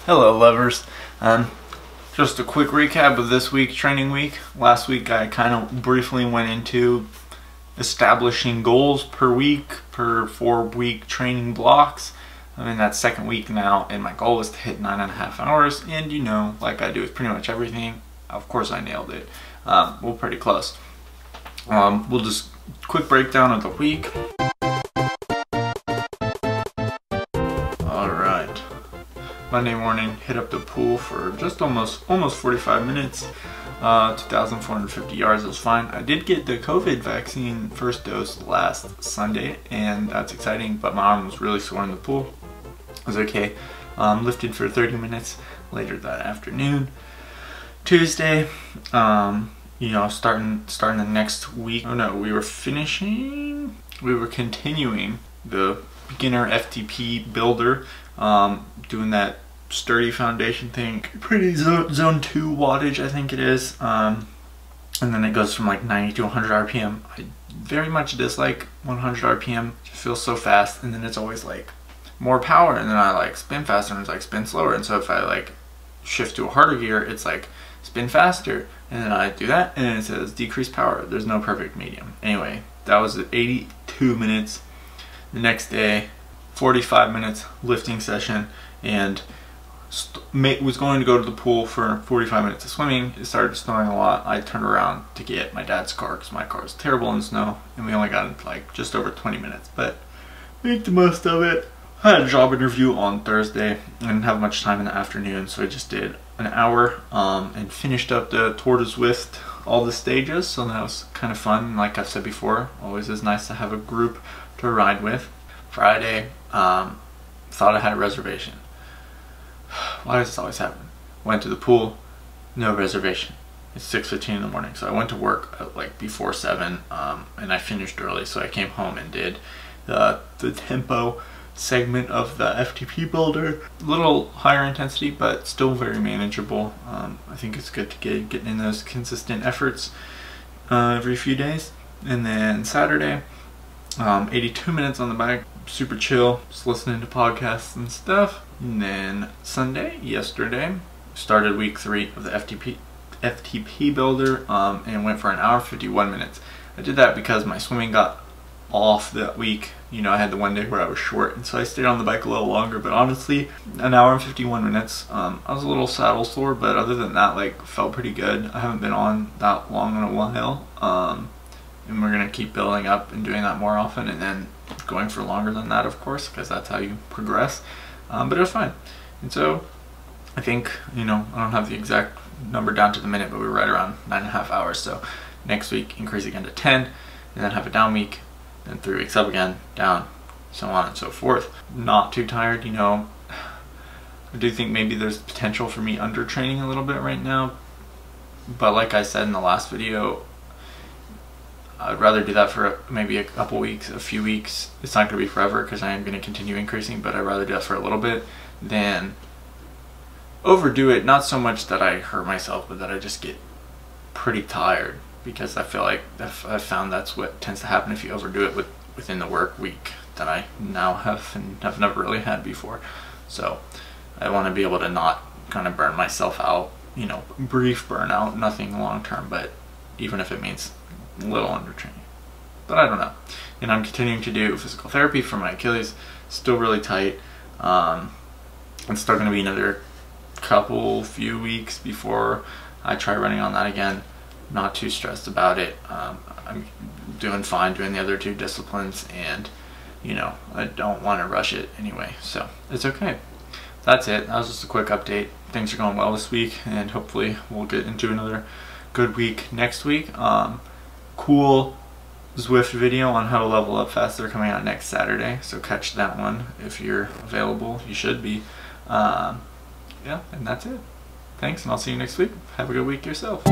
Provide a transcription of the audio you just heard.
Hello lovers. Just a quick recap of this week's training week. Last week I kind of briefly went into establishing goals per week, per 4-week training blocks. I'm in that second week now and my goal was to hit 9.5 hours, and you know, like I do with pretty much everything, of course I nailed it. We're pretty close. We'll just quick breakdown of the week. Monday morning, hit up the pool for just almost 45 minutes, 2,450 yards. It was fine. I did get the COVID vaccine first dose last Sunday, and that's exciting, but my arm was really sore in the pool. It was okay. Lifted for 30 minutes later that afternoon. Tuesday, you know, starting the next week. Oh no, we were continuing the beginner FTP builder, doing that sturdy foundation thing, pretty zone 2 wattage I think it is, and then it goes from like 90 to 100 RPM. I very much dislike 100 RPM, it just feels so fast, and then it's always like more power, and then I like spin faster and it's like spin slower, and so if I like shift to a harder gear it's like spin faster, and then I do that and it says decrease power. There's no perfect medium. Anyway, that was at 82 minutes. The next day, 45 minutes lifting session, and was going to go to the pool for 45 minutes of swimming. It started snowing a lot. I turned around to get my dad's car because my car is terrible in snow, and we only got like just over 20 minutes, but make the most of it. I had a job interview on Thursday. I didn't have much time in the afternoon, so I just did an hour and finished up the Tour de Zwift, all the stages, so that was kind of fun. Like I've said before, always is nice to have a group to ride with. Friday, thought I had a reservation. Why does this always happen? Went to the pool, no reservation. It's 6:15 in the morning, so I went to work at like before 7, and I finished early, so I came home and did the tempo segment of the FTP builder. A little higher intensity, but still very manageable. I think it's good to getting in those consistent efforts every few days. And then Saturday, 82 minutes on the bike, super chill, just listening to podcasts and stuff. And then Sunday, yesterday, started week 3 of the FTP builder, and went for an hour 51 minutes. I did that because my swimming got off that week. You know, I had the one day where I was short, and so I stayed on the bike a little longer, but honestly, an hour and 51 minutes. I was a little saddle sore, but other than that, like, felt pretty good. I haven't been on that long in a while, and we're going to keep building up and doing that more often, and then going for longer than that, of course, because that's how you progress. But it was fine. And so I think, you know, I don't have the exact number down to the minute, but we were right around 9.5 hours. So next week increase again to 10, and then have a down week, then 3 weeks up again, down, so on and so forth. Not too tired, you know. I do think maybe there's potential for me under training a little bit right now, but like I said in the last video, I'd rather do that for maybe a couple weeks, a few weeks. It's not going to be forever because I am going to continue increasing, but I'd rather do that for a little bit than overdo it. Not so much that I hurt myself, but that I just get pretty tired, because I feel like I've found that's what tends to happen if you overdo it within the work week that I now have and have never really had before. So I want to be able to not kind of burn myself out, you know, brief burnout, nothing long term, but even if it means a little under training. But I don't know. And I'm continuing to do physical therapy for my Achilles, still really tight. It's still going to be another few weeks before I try running on that again. Not too stressed about it. I'm doing fine doing the other 2 disciplines, and you know, I don't want to rush it anyway, so it's okay. That's it. That was just a quick update. Things are going well this week, and hopefully we'll get into another good week next week. Cool Zwift video on how to level up faster coming out next Saturday, so catch that one if you're available. You should be. Yeah, and that's it. Thanks, and I'll see you next week. Have a good week yourself.